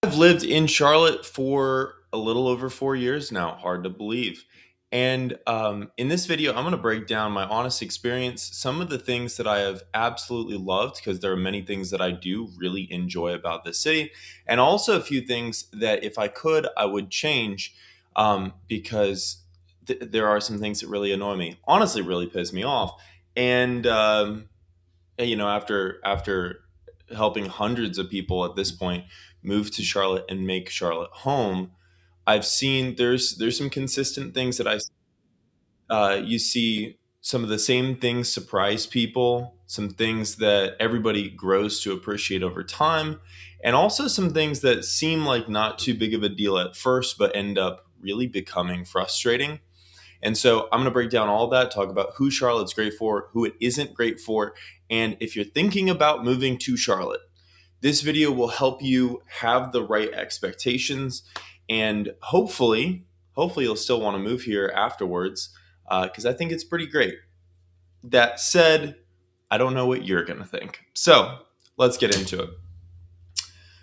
I've lived in Charlotte for a little over 4 years now. Hard to believe. And in this video, I'm going to break down my honest experience, some of the things that I have absolutely loved, because there are many things that I do really enjoy about this city, and also a few things that if I could, I would change, because there are some things that really annoy me, honestly, really piss me off. And after helping hundreds of people at this point move to Charlotte and make Charlotte home, I've seen there's some consistent things that you see some of the same things surprise people, some things that everybody grows to appreciate over time, and also some things that seem like not too big of a deal at first, but end up really becoming frustrating. And so I'm going to break down all of that, talk about who Charlotte's great for, who it isn't great for, and if you're thinking about moving to Charlotte, this video will help you have the right expectations, and hopefully you'll still want to move here afterwards, because I think it's pretty great. That said, I don't know what you're going to think. So let's get into it.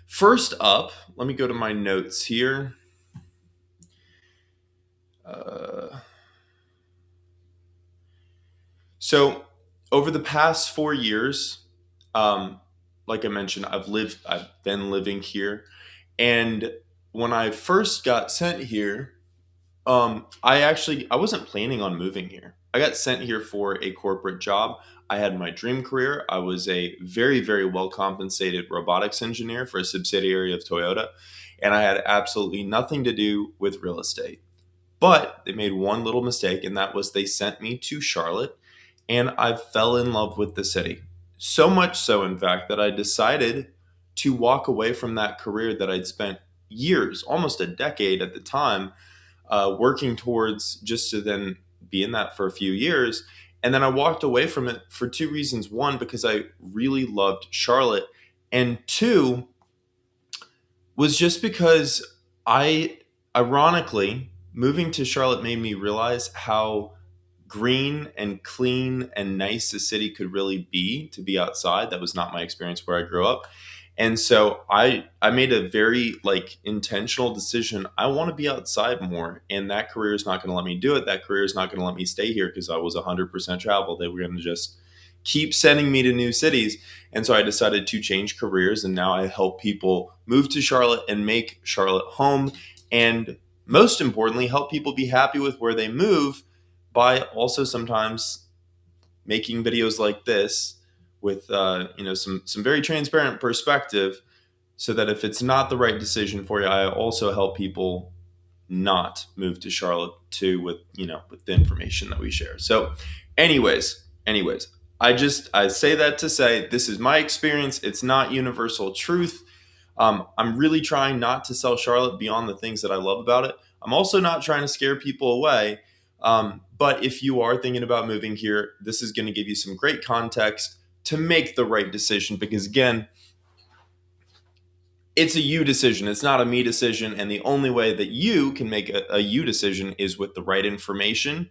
First up, let me go to my notes here. Uh, So over the past 4 years, um, like I mentioned, I've been living here, and when I first got sent here, I wasn't planning on moving here. I got sent here for a corporate job. I had my dream career. I was a very, very well compensated robotics engineer for a subsidiary of Toyota, and I had absolutely nothing to do with real estate. But they made one little mistake, and that was they sent me to Charlotte, and I fell in love with the city. So much so, in fact, that I decided to walk away from that career that I'd spent years, almost a decade at the time, working towards, just to then be in that for a few years. And then I walked away from it for two reasons. One, because I really loved Charlotte. And two, was just because I, ironically, moving to Charlotte made me realize how green and clean and nice the city could really be to be outside. That was not my experience where I grew up. And so I made a very like intentional decision. I want to be outside more, and that career is not going to let me do it. That career is not going to let me stay here because I was 100% travel. They were going to just keep sending me to new cities. And so I decided to change careers, and now I help people move to Charlotte and make Charlotte home, and most importantly, help people be happy with where they move by also sometimes making videos like this with some very transparent perspective, so that if it's not the right decision for you, I also help people not move to Charlotte too, with with the information that we share. So anyways, I say that to say this is my experience. It's not universal truth. I'm really trying not to sell Charlotte beyond the things that I love about it. I'm also not trying to scare people away. But if you are thinking about moving here, this is going to give you some great context to make the right decision, because again, it's a you decision. It's not a me decision. And the only way that you can make a you decision is with the right information.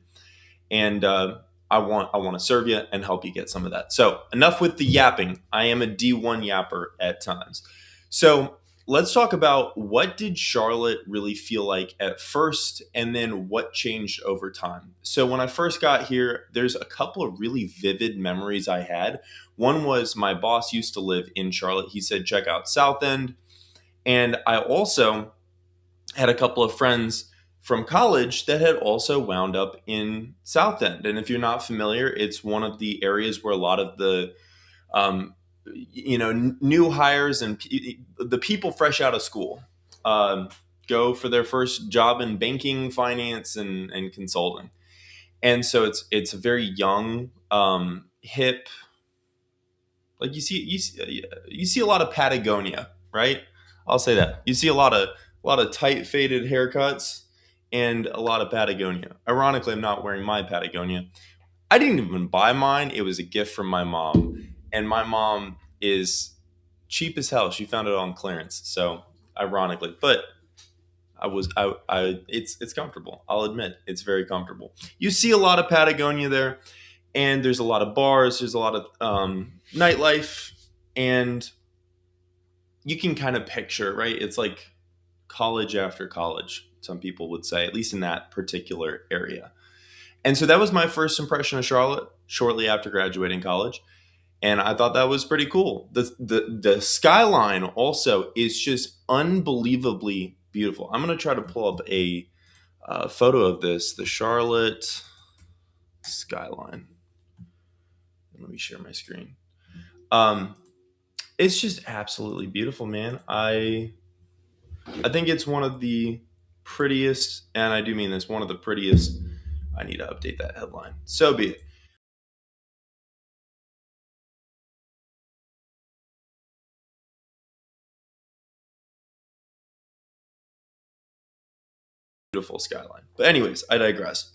And I want to serve you and help you get some of that. So enough with the yapping. I am a D1 yapper at times. So let's talk about, what did Charlotte really feel like at first, and then what changed over time. So when I first got here, there's a couple of really vivid memories I had. One was my boss used to live in Charlotte. He said, check out South End. And I also had a couple of friends from college that had also wound up in South End. And if you're not familiar, it's one of the areas where a lot of the new hires and the people fresh out of school go for their first job in banking, finance, and consulting. And so it's a very young, hip. Like you see a lot of Patagonia, right? I'll say that you see a lot of tight faded haircuts and a lot of Patagonia. Ironically, I'm not wearing my Patagonia. I didn't even buy mine. It was a gift from my mom, and my mom is cheap as hell. She found it on clearance. So ironically, but it's comfortable. I'll admit it's very comfortable. You see a lot of Patagonia there, and there's a lot of bars. There's a lot of nightlife, and you can kind of picture, right? It's like college after college, some people would say, at least in that particular area. And so that was my first impression of Charlotte shortly after graduating college. And I thought that was pretty cool. The skyline also is just unbelievably beautiful. I'm gonna try to pull up a photo of this, the Charlotte skyline. Let me share my screen. Um, it's just absolutely beautiful, man. I think it's one of the prettiest, and I do mean this, one of the prettiest. I need to update that headline. So be it. Beautiful skyline. But anyways, I digress.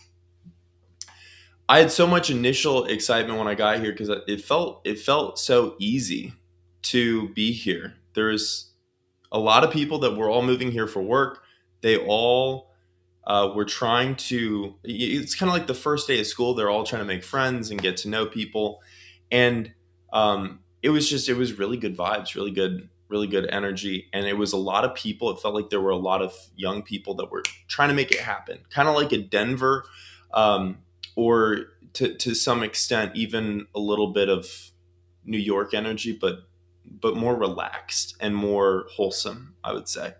I had so much initial excitement when I got here because it felt so easy to be here. There's a lot of people that were all moving here for work. They all were trying to. It's kind of like the first day of school. They're all trying to make friends and get to know people, and it was really good vibes, really good energy, and it was a lot of people. It felt like there were a lot of young people that were trying to make it happen, kind of like a Denver, um, or to some extent even a little bit of New York energy, but more relaxed and more wholesome, I would say.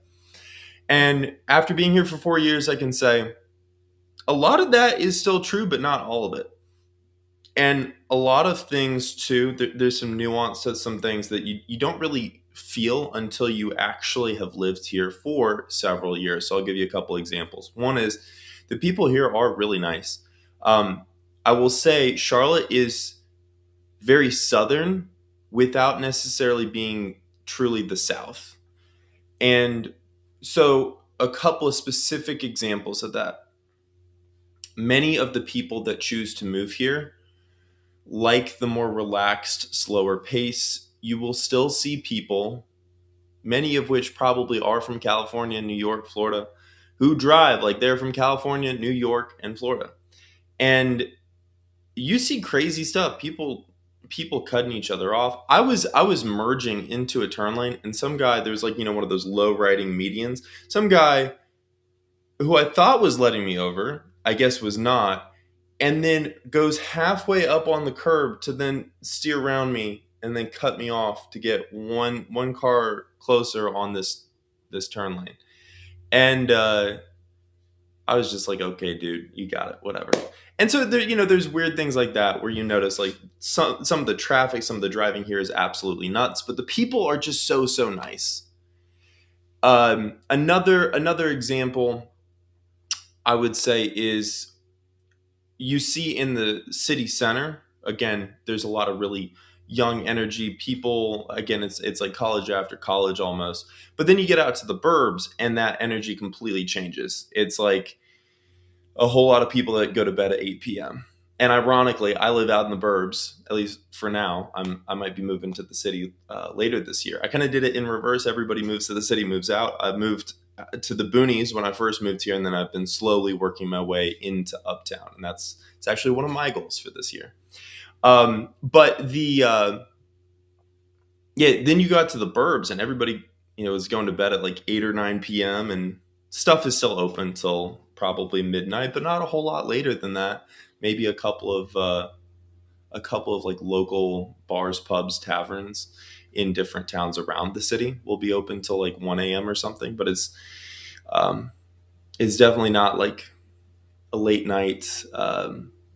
And after being here for 4 years, I can say a lot of that is still true, but not all of it. And a lot of things too, there's some nuance to some things that you don't really feel until you actually have lived here for several years. So I'll give you a couple examples. One is the people here are really nice. Um, I will say Charlotte is very southern without necessarily being truly the South. And so, a couple of specific examples of that. Many of the people that choose to move here like the more relaxed, slower pace. You will still see people, many of which probably are from California, New York, Florida, who drive like they're from California, New York, and Florida. And you see crazy stuff. People cutting each other off. I was merging into a turn lane, and some guy, there's like, one of those low riding medians. Some guy who I thought was letting me over, I guess was not, and then goes halfway up on the curb to then steer around me and then cut me off to get one car closer on this turn lane. And I was just like, okay, dude, you got it, whatever. And so there, there's weird things like that where you notice like some of the traffic, some of the driving here is absolutely nuts, but the people are just so nice. Another example I would say is you see in the city center. Again, there's a lot of really young energy people. Again, it's like college after college almost. But then you get out to the burbs and that energy completely changes. It's like a whole lot of people that go to bed at 8 p.m. And ironically, I live out in the burbs, at least for now. I might be moving to the city later this year. I kind of did it in reverse. Everybody moves to the city, moves out. I moved to the boonies when I first moved here, and then I've been slowly working my way into uptown, and that's it's actually one of my goals for this year. But the yeah, then you got to the burbs, and everybody is going to bed at like 8 or 9 p.m. and stuff is still open till probably midnight, but not a whole lot later than that. Maybe a couple of like local bars, pubs, taverns in different towns around the city will be open till like 1 a.m. or something. But um, it's definitely not like a late night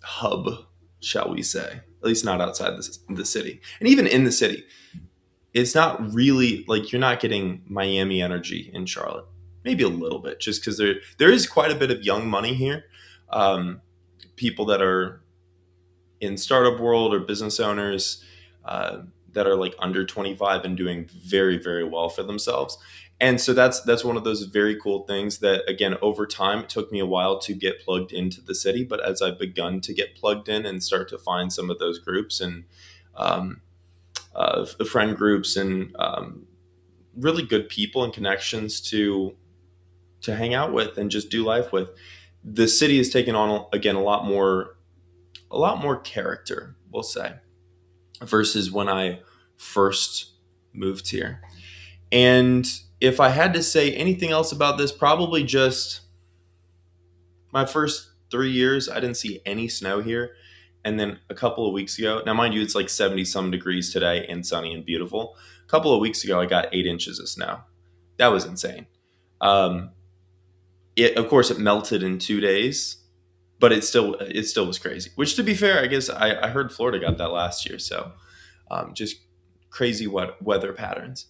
hub, shall we say? At least not outside the city, and even in the city, it's not really like you're not getting Miami energy in Charlotte. Maybe a little bit, just because there is quite a bit of young money here. Um, People that are in startup world or business owners that are like under 25 and doing very well for themselves. And so that's one of those very cool things that, again, over time, it took me a while to get plugged into the city, but as I've begun to get plugged in and start to find some of those groups and um, friend groups and really good people and connections to hang out with and just do life with, the city has taken on, again, a lot more character, we'll say, versus when I first moved here. And if I had to say anything else about this, probably just my first 3 years, I didn't see any snow here. And then a couple of weeks ago, now mind you, it's like 70 some degrees today and sunny and beautiful. A couple of weeks ago, I got 8 inches of snow. That was insane. Um, of course, it melted in 2 days, but it still was crazy. Which, to be fair, I guess I heard Florida got that last year. So just crazy weather patterns.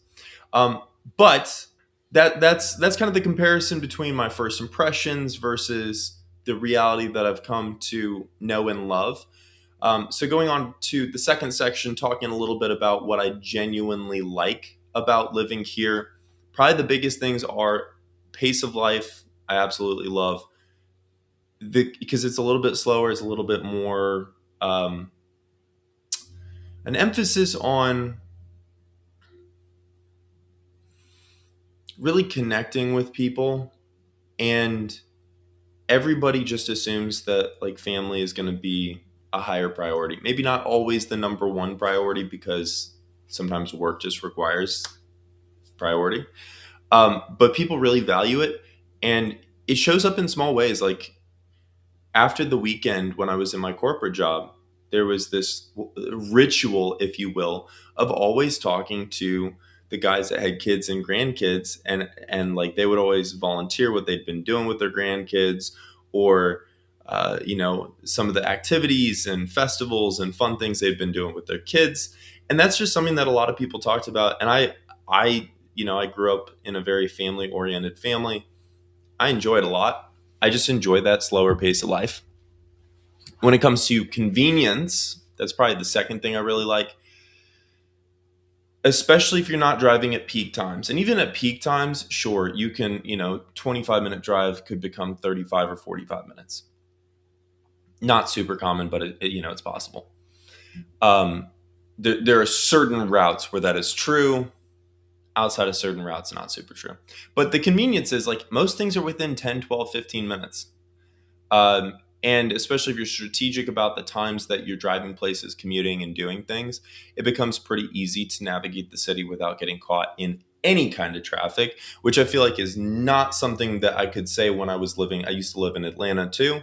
Um, but that's kind of the comparison between my first impressions versus the reality that I've come to know and love. So going on to the second section, talking a little bit about what I genuinely like about living here. Probably the biggest things are pace of life. I absolutely love because it's a little bit slower. It's a little bit more um, an emphasis on really connecting with people, and everybody just assumes that like family is going to be a higher priority. Maybe not always the number one priority because sometimes work just requires priority. But people really value it, and it shows up in small ways. Like after the weekend when I was in my corporate job, there was this ritual, if you will, of always talking to the guys that had kids and grandkids, and like they would always volunteer what they'd been doing with their grandkids, or some of the activities and festivals and fun things they've been doing with their kids. And that's just something that a lot of people talked about. And I grew up in a very family oriented family. I enjoy it a lot. I just enjoy that slower pace of life. When it comes to convenience, that's probably the second thing I really like, especially if you're not driving at peak times. And even at peak times, sure, you can, 25-minute drive could become 35 or 45 minutes. Not super common, but it's possible. Um, there are certain routes where that is true. Outside of certain routes, not super true. But the convenience is like most things are within 10, 12, 15 minutes. And especially if you're strategic about the times that you're driving places, commuting, and doing things, it becomes pretty easy to navigate the city without getting caught in any kind of traffic, which I feel like is not something that I could say when I used to live in Atlanta too.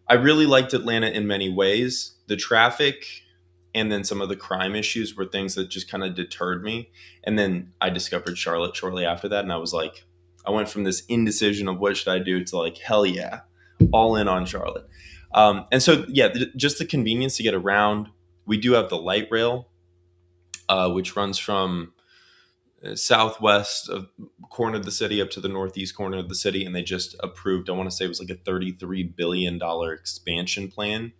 I really liked Atlanta in many ways. The traffic and then some of the crime issues were things that just kind of deterred me. And then I discovered Charlotte shortly after that, and I was like, I went from this indecision of what should I do to like, hell yeah, all in on Charlotte. And so, yeah, just the convenience to get around. We do have the light rail, which runs from southwest of corner of the city up to the northeast corner of the city, and they just approved. I want to say it was like a $33 billion expansion plan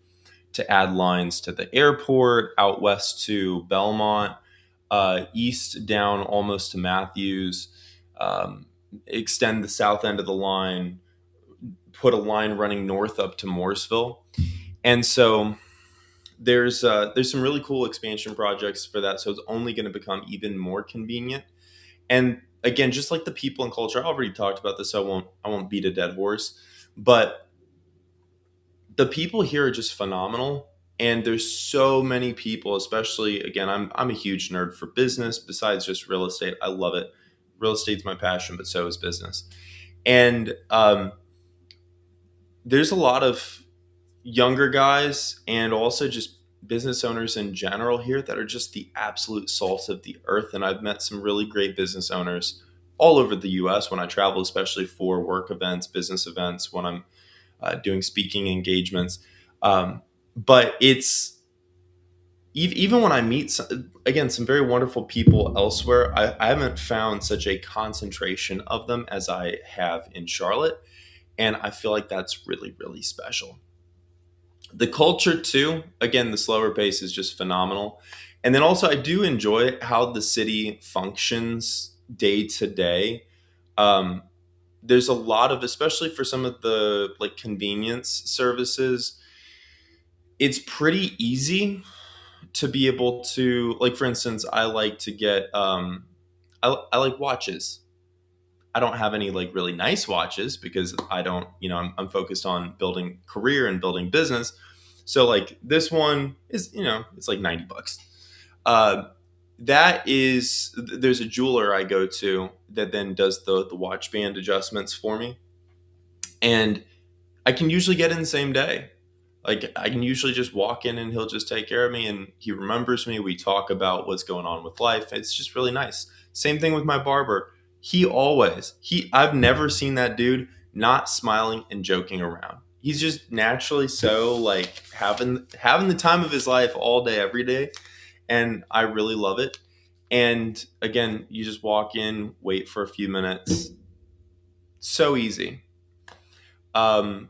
to add lines to the airport, out west to Belmont, east down almost to Matthews, extend the south end of the line, put a line running north up to Mooresville. And so there's some really cool expansion projects for that. So it's only going to become even more convenient. And again, just like the people and culture, I already talked about this, so I won't beat a dead horse. But the people here are just phenomenal. And there's so many people, especially again, I'm a huge nerd for business. Besides just real estate, I love it. Real estate's my passion, but so is business. And there's a lot of younger guys and also just business owners in general here that are just the absolute salt of the earth. And I've met some really great business owners all over the US when I travel, especially for work events, business events, when I'm doing speaking engagements. But it's even when I meet again some very wonderful people elsewhere, I haven't found such a concentration of them as I have in Charlotte. And I feel like that's really, really special. The culture too, again, the slower pace is just phenomenal. And then also I do enjoy how the city functions day to day. Um, there's a lot of, especially for some of the like convenience services, it's pretty easy to be able to, like, for instance, I like to get I like watches. I don't have any like really nice watches because I don't, I'm focused on building career and building business. So like this one is, it's like $90. Uh, that is, there's a jeweler I go to that then does the watch band adjustments for me, and I can usually get in the same day. Like I can usually just walk in and he'll just take care of me, and he remembers me. We talk about what's going on with life. It's just really nice. Same thing with my barber. He I've never seen that dude not smiling and joking around. He's just naturally so like having the time of his life all day every day, and I really love it. And again, you just walk in, wait for a few minutes. So easy. Um,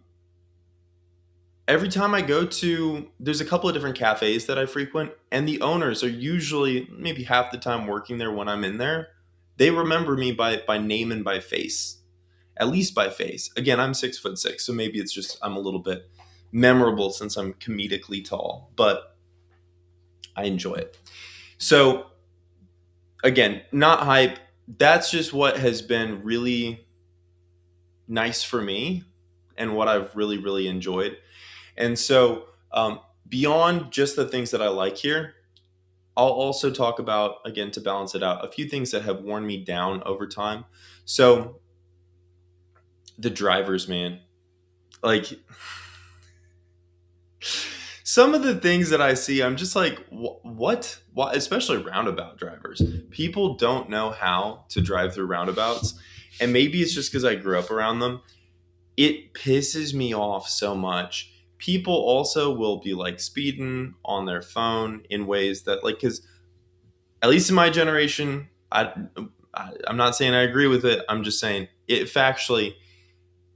every time I go to, there's a couple of different cafes that I frequent, and the owners are usually maybe half the time working there when I'm in there. They remember me by name and by face, at least by face. Again, I'm 6'6", so maybe it's just I'm a little bit memorable since I'm comedically tall, but I enjoy it. So again, not hype. That's just what has been really nice for me and what I've really enjoyed. And so, beyond just the things that I like here, I'll also talk about, again, to balance it out, a few things that have worn me down over time. So, the drivers, man, like some of the things that I see, I'm just like, what? Why? Especially roundabout drivers. People don't know how to drive through roundabouts. And maybe it's just because I grew up around them. It pisses me off so much. People also will be like speeding on their phone in ways that, like, because at least in my generation, I'm not saying I agree with it. I'm just saying it factually,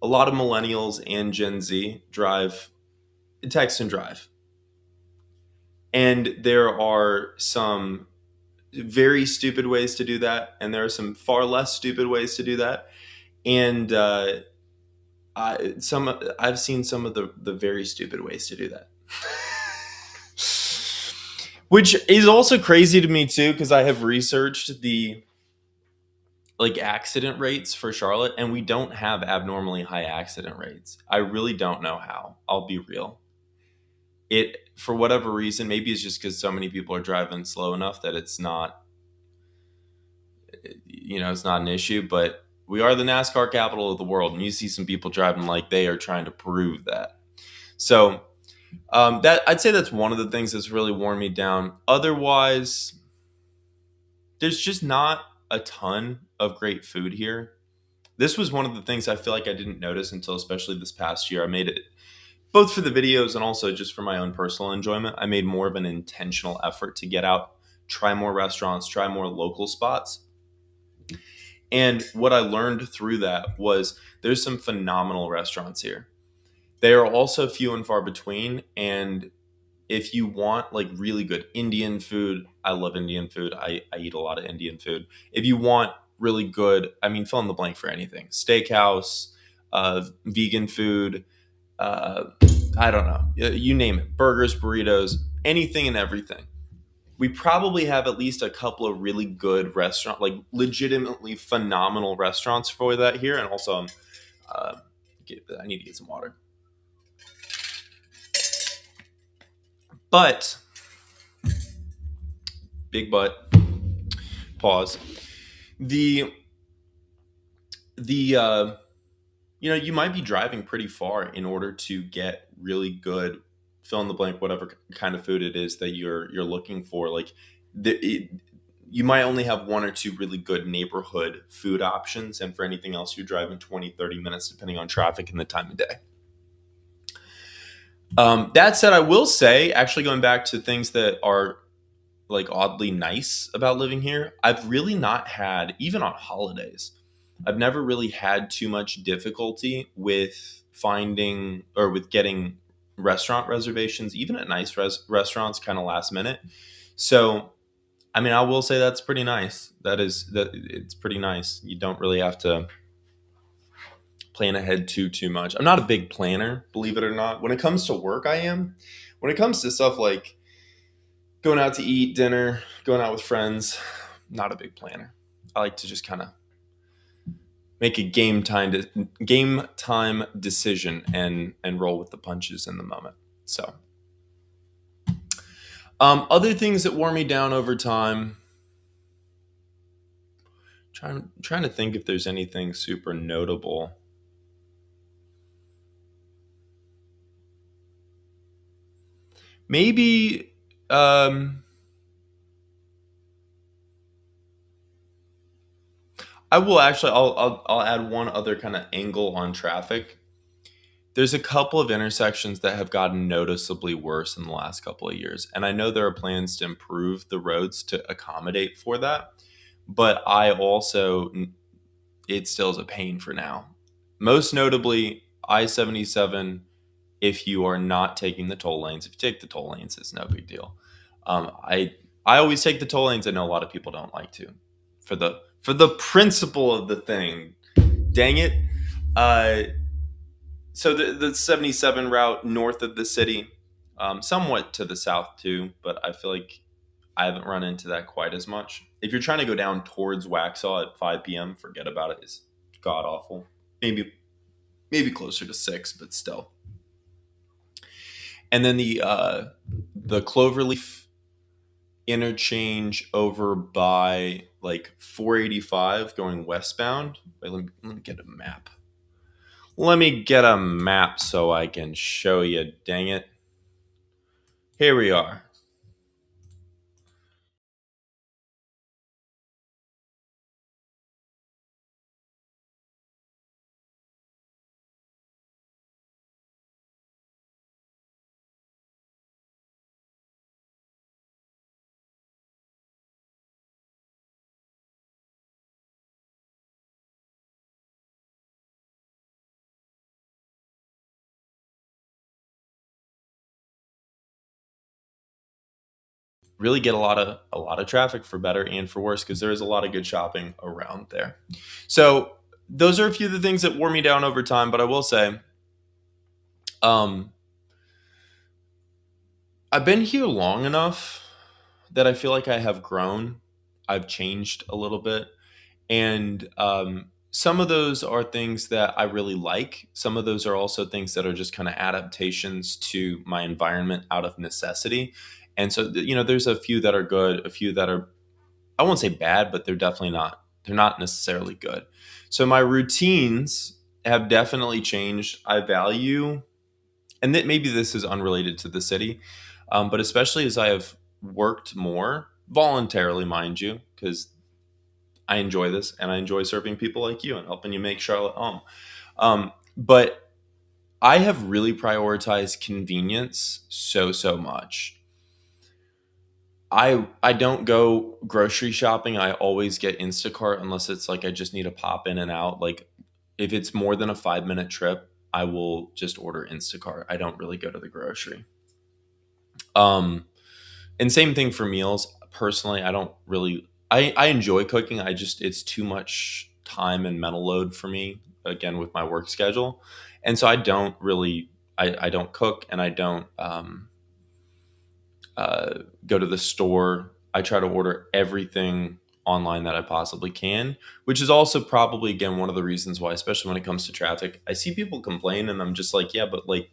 a lot of millennials and Gen Z drive, text and drive. And there are some very stupid ways to do that. And there are some far less stupid ways to do that. And I've seen some of the very stupid ways to do that. Which is also crazy to me too, because I have researched the like accident rates for Charlotte, and we don't have abnormally high accident rates. I really don't know how. I'll be real. It, for whatever reason, maybe it's just because so many people are driving slow enough that it's not, it's not an issue. But we are the NASCAR capital of the world, and you see some people driving like they are trying to prove that. So that, I'd say that's one of the things that's really worn me down. Otherwise, there's just not a ton of great food here. This was one of the things I feel like I didn't notice until especially this past year. I made it both for the videos and also just for my own personal enjoyment. I made more of an intentional effort to get out, try more restaurants, try more local spots. And what I learned through that was there's some phenomenal restaurants here. They are also few and far between, and if you want like really good Indian food, I love Indian food. I eat a lot of Indian food. If you want really good, I mean, fill in the blank for anything, steakhouse, vegan food, uh, I don't know, you name it, burgers, burritos, anything and everything. We probably have at least a couple of really good restaurant, like legitimately phenomenal restaurants for that here. And also, uh, I need to get some water. But big but pause. The the you might be driving pretty far in order to get really good, fill in the blank, whatever kind of food it is that you're looking for. Like you might only have one or two really good neighborhood food options, and for anything else you're driving 20-30 minutes depending on traffic and the time of day. That said, I will say, actually going back to things that are like oddly nice about living here, I've really not had, even on holidays, I've never really had too much difficulty with finding or with getting restaurant reservations, even at nice restaurants, kind of last minute. So, I mean, I will say that's pretty nice. That it's pretty nice. You don't really have to plan ahead too much. I'm not a big planner, believe it or not. When it comes to work, I am. When it comes to stuff like going out to eat dinner, going out with friends, not a big planner. I like to just kind of make a game time decision and roll with the punches in the moment. So, other things that wore me down over time. Trying to think if there's anything super notable. Maybe um, I will actually. I'll add one other kind of angle on traffic. There's a couple of intersections that have gotten noticeably worse in the last couple of years, and I know there are plans to improve the roads to accommodate for that. But I also, it still is a pain for now. Most notably, I-77. If you are not taking the toll lanes, if you take the toll lanes, it's no big deal. Um, I I always take the toll lanes. I know a lot of people don't like to, for the principle of the thing. Dang it! Uh, so the 77 route north of the city, somewhat to the south too, but I feel like I haven't run into that quite as much. If you're trying to go down towards Waxhaw at 5 p.m., forget about it. It's god awful. Maybe maybe closer to 6, but still. And then the Cloverleaf interchange over by like 485 going westbound. Wait, let me get a map. Let me get a map so I can show you. Dang it. Here we are. Really get a lot of traffic for better and for worse because there is a lot of good shopping around there. So those are a few of the things that wore me down over time. But I will say, um, I've been here long enough that I feel like I have grown. I've changed a little bit. And some of those are things that I really like. Some of those are also things that are just kind of adaptations to my environment out of necessity. And so, there's a few that are good, a few that are, I won't say bad, but they're not necessarily good. So my routines have definitely changed. I value, and that maybe this is unrelated to the city, but especially as I have worked more voluntarily, mind you, because I enjoy this and I enjoy serving people like you and helping you make Charlotte home. But I have really prioritized convenience so much. I don't go grocery shopping. I always get Instacart unless it's like I just need to pop in and out. Like if it's more than a 5 minute trip, I will just order Instacart. I don't really go to the grocery. Um, and same thing for meals. Personally, I don't really. I enjoy cooking. I just it's too much time and mental load for me. Again, with my work schedule, and so I don't really. I don't cook, and I don't go to the store. I try to order everything online that I possibly can, which is also probably again one of the reasons why, especially when it comes to traffic, I see people complain, and I'm just like, yeah, but like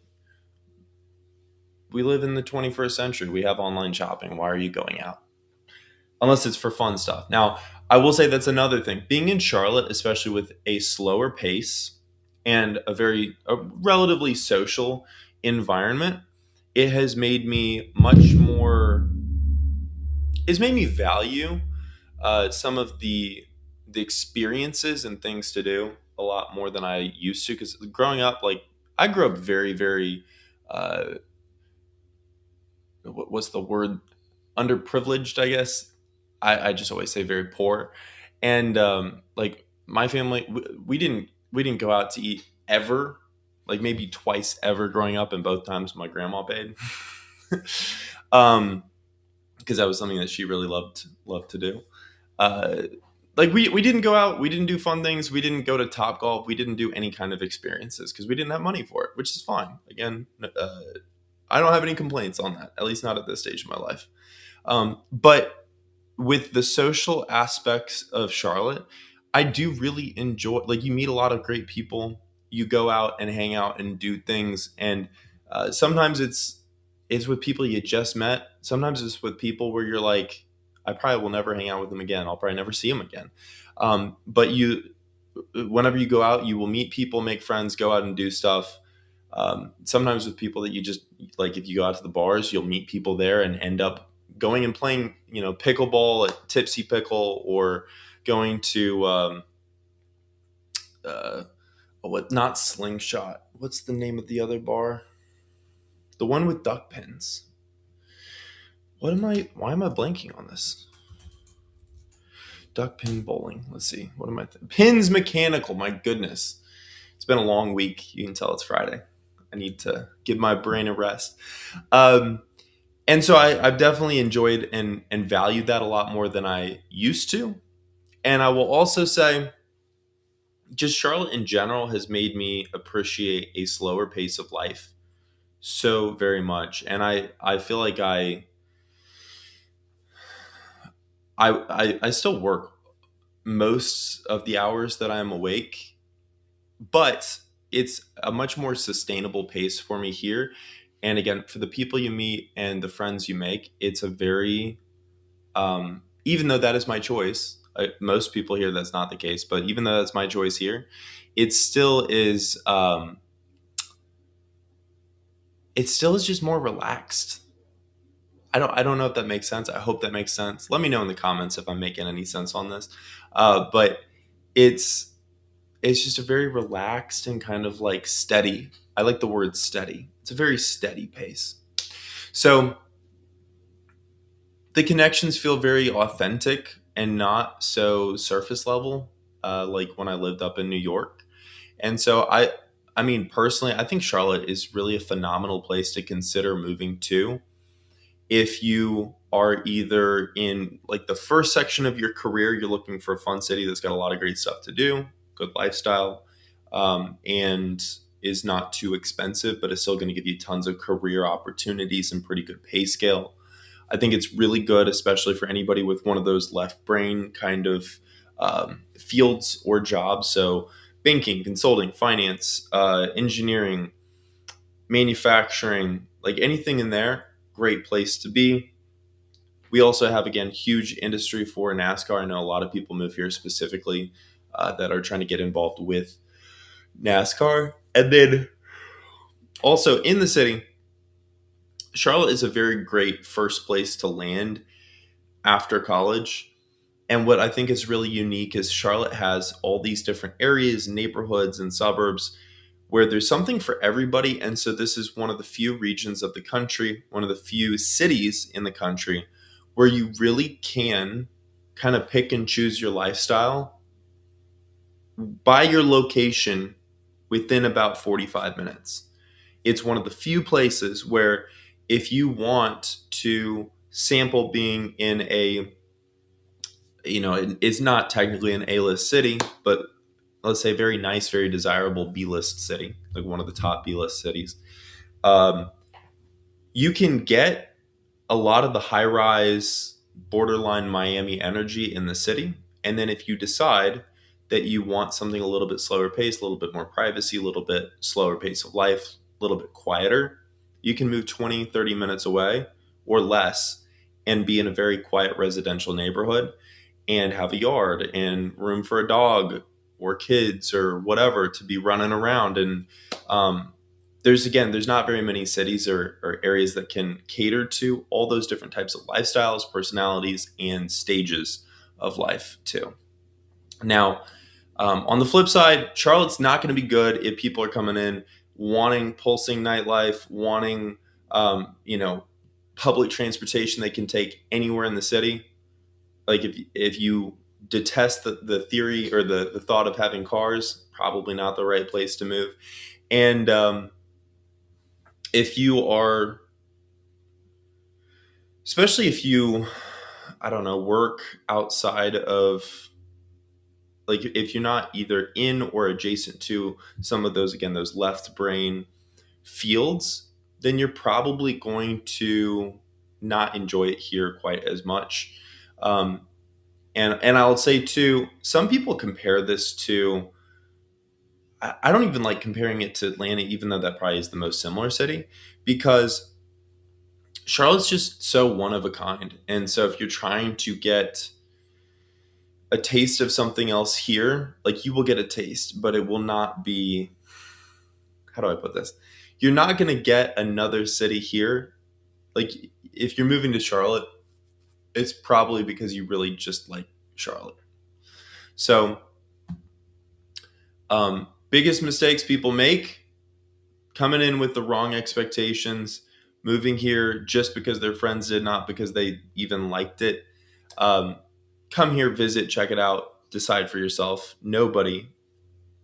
we live in the 21st century. We have online shopping. Why are you going out? Unless it's for fun stuff. Now, I will say that's another thing. Being in Charlotte, especially with a slower pace and a relatively social environment, it has made me much more. It's made me value some of the experiences and things to do a lot more than I used to. Because growing up, like I grew up very uh, what's the word, underprivileged, I guess. I just always say very poor, and like my family, we didn't go out to eat ever, like maybe twice ever growing up, and both times my grandma paid, um, because that was something that she really loved to do. Uh, like we didn't go out, we didn't do fun things, we didn't go to Top Golf, we didn't do any kind of experiences because we didn't have money for it, which is fine. Again, I don't have any complaints on that, at least not at this stage of my life. But with the social aspects of Charlotte, I do really enjoy. Like you meet a lot of great people. You go out and hang out and do things, and sometimes it's with people you just met. Sometimes it's with people where you're like, I probably will never hang out with them again. I'll probably never see them again. But whenever you go out, you will meet people, make friends, go out and do stuff. Sometimes with people that you just like, if you go out to the bars, you'll meet people there and end up going and playing, pickleball at Tipsy Pickle, or going to uh, what? Not Slingshot. What's the name of the other bar? The one with duck pins. What am I? Why am I blanking on this? Duck pin bowling. Let's see. What am I? Pins Mechanical. My goodness, it's been a long week. You can tell it's Friday. I need to give my brain a rest. Um, and so I've definitely enjoyed and valued that a lot more than I used to. And I will also say, just Charlotte in general has made me appreciate a slower pace of life so very much. And I feel like I still work most of the hours that I'm awake, but it's a much more sustainable pace for me here. And again, for the people you meet and the friends you make, it's a very, even though that is my choice, most people here that's not the case, but even though that's my choice here, it still is, it still is just more relaxed. I don't know if that makes sense. I hope that makes sense. Let me know in the comments if I'm making any sense on this. But it's it's just a very relaxed and kind of like steady. I like the word steady. It's a very steady pace. So the connections feel very authentic and not so surface level, like when I lived up in New York. And so I mean, personally, I think Charlotte is really a phenomenal place to consider moving to if you are either in like the first section of your career, you're looking for a fun city that's got a lot of great stuff to do, good lifestyle, and is not too expensive, but is still going to give you tons of career opportunities and pretty good pay scale. I think it's really good, especially for anybody with one of those left brain kind of fields or jobs. So, banking, consulting, finance, engineering, manufacturing, like anything in there, great place to be. We also have, again, huge industry for NASCAR. I know a lot of people move here specifically that are trying to get involved with NASCAR. And then also in the city, Charlotte is a very great first place to land after college. And what I think is really unique is Charlotte has all these different areas, neighborhoods, and suburbs where there's something for everybody. And so this is one of the few regions of the country, one of the few cities in the country where you really can kind of pick and choose your lifestyle by your location within about 45 minutes. It's one of the few places where if you want to sample being in a, it's not technically an A-list city, but let's say very nice, very desirable B-list city, like one of the top B-list cities, um, you can get a lot of the high-rise, borderline Miami energy in the city. And then if you decide that you want something a little bit slower pace, a little bit more privacy, a little bit slower pace of life, a little bit quieter, you can move 20, 30 minutes away or less and be in a very quiet residential neighborhood and have a yard and room for a dog or kids or whatever to be running around. And there's not very many cities or areas that can cater to all those different types of lifestyles, personalities, and stages of life too. Now, on the flip side, Charlotte's not going to be good if people are coming in wanting pulsing nightlife, wanting public transportation they can take anywhere in the city. Like if you detest the theory or the thought of having cars, probably not the right place to move. And if you are, especially if you, I don't know, work outside of, like if you're not either in or adjacent to some of those, again, those left brain fields, then you're probably going to not enjoy it here quite as much. Um, and I'll say too, some people compare this to, I don't even like comparing it to Atlanta, even though that probably is the most similar city, because Charlotte's just so one of a kind. And so if you're trying to get a taste of something else here, like you will get a taste, but it will not be, how do I put this? You're not going to get another city here. Like if you're moving to Charlotte, it's probably because you really just like Charlotte. So, biggest mistakes people make: coming in with the wrong expectations, moving here just because their friends did, not because they even liked it. Um, Come here, visit, check it out, decide for yourself. Nobody,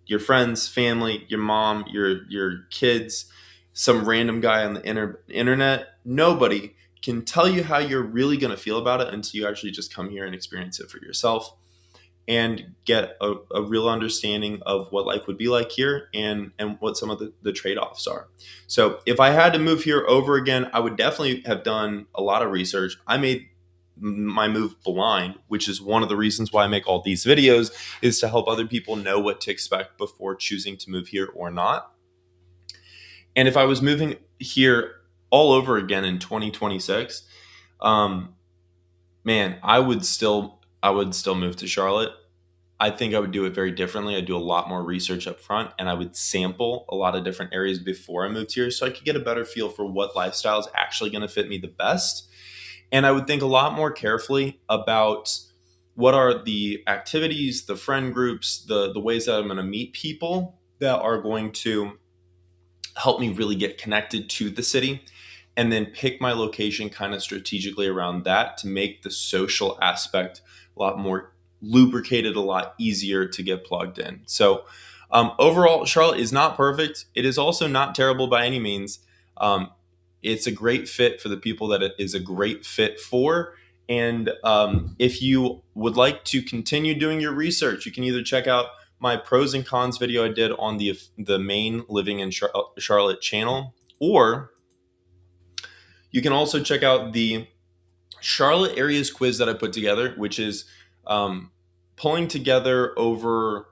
your friends, family, your mom, your kids, some random guy on the internet, nobody can tell you how you're really going to feel about it until you actually just come here and experience it for yourself and get a real understanding of what life would be like here, and what some of the trade-offs are. So if I had to move here over again, I would definitely have done a lot of research. I made my move blind, which is one of the reasons why I make all these videos, is to help other people know what to expect before choosing to move here or not. And if I was moving here all over again in 2026, um, man, I would still move to Charlotte. I think I would do it very differently. I'd do a lot more research up front, and I would sample a lot of different areas before I moved here so I could get a better feel for what lifestyle is actually going to fit me the best. And I would think a lot more carefully about what are the activities, the friend groups, the ways that I'm going to meet people that are going to help me really get connected to the city, and then pick my location kind of strategically around that to make the social aspect a lot more lubricated, a lot easier to get plugged in. So, overall, Charlotte is not perfect. It is also not terrible by any means. Um, it's a great fit for the people that it is a great fit for. And if you would like to continue doing your research, you can either check out my pros and cons video I did on the main Living in Charlotte channel, or you can also check out the Charlotte areas quiz that I put together, which is um, pulling together over,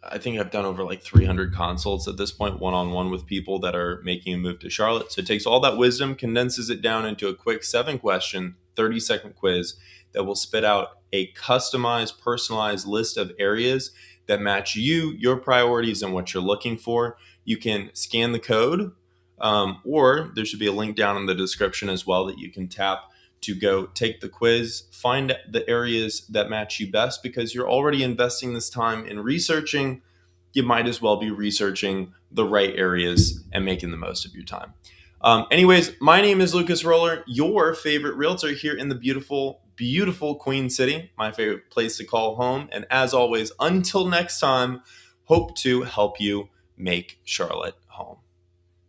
I think I've done over like 300 consults at this point, one on one with people that are making a move to Charlotte. So it takes all that wisdom, condenses it down into a quick 7-question, 30-second quiz that will spit out a customized, personalized list of areas that match you, your priorities, and what you're looking for. You can scan the code, or there should be a link down in the description as well that you can tap to go take the quiz, find the areas that match you best, because you're already investing this time in researching. You might as well be researching the right areas and making the most of your time. Anyways, my name is Lucas Roller, your favorite realtor here in the beautiful, beautiful Queen City, my favorite place to call home. And as always, until next time, hope to help you make Charlotte home.